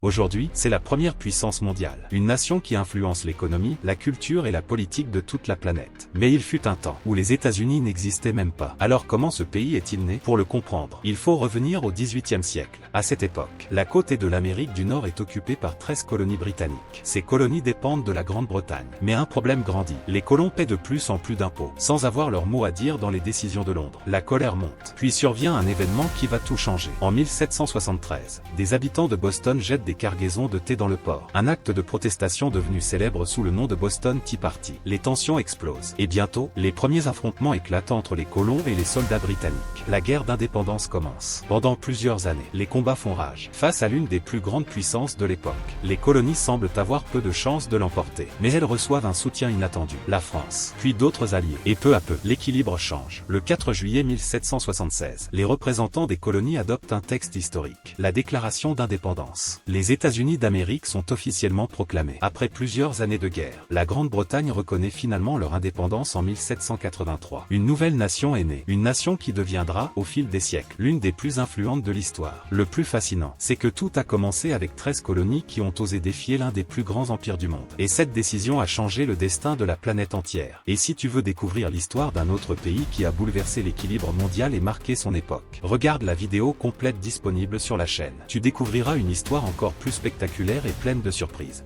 Aujourd'hui, c'est la première puissance mondiale, une nation qui influence l'économie, la culture et la politique de toute la planète. Mais il fut un temps où les États-Unis n'existaient même pas. Alors comment ce pays est-il né? Pour le comprendre, il faut revenir au XVIIIe siècle. À cette époque, la côte est de l'Amérique du Nord est occupée par 13 colonies britanniques. Ces colonies dépendent de la Grande-Bretagne. Mais un problème grandit. Les colons paient de plus en plus d'impôts, sans avoir leur mot à dire dans les décisions de Londres. La colère monte. Puis survient un événement qui va tout changer. En 1773, des habitants de Boston jettent des cargaisons de thé dans le port. Un acte de protestation devenu célèbre sous le nom de Boston Tea Party. Les tensions explosent. Et bientôt, les premiers affrontements éclatent entre les colons et les soldats britanniques. La guerre d'indépendance commence. Pendant plusieurs années, les combats font rage. Face à l'une des plus grandes puissances de l'époque, les colonies semblent avoir peu de chances de l'emporter. Mais elles reçoivent un soutien inattendu. La France, puis d'autres alliés. Et peu à peu, l'équilibre change. Le 4 juillet 1776, les représentants des colonies adoptent un texte historique. La déclaration d'indépendance. Les États-Unis d'Amérique sont officiellement proclamés. Après plusieurs années de guerre, la Grande-Bretagne reconnaît finalement leur indépendance en 1783. Une nouvelle nation est née. Une nation qui deviendra, au fil des siècles, l'une des plus influentes de l'histoire. Le plus fascinant, c'est que tout a commencé avec 13 colonies qui ont osé défier l'un des plus grands empires du monde. Et cette décision a changé le destin de la planète entière. Et si tu veux découvrir l'histoire d'un autre pays qui a bouleversé l'équilibre mondial et marqué son époque, regarde la vidéo complète disponible sur la chaîne. Tu découvriras une histoire encore plus spectaculaire et pleine de surprises.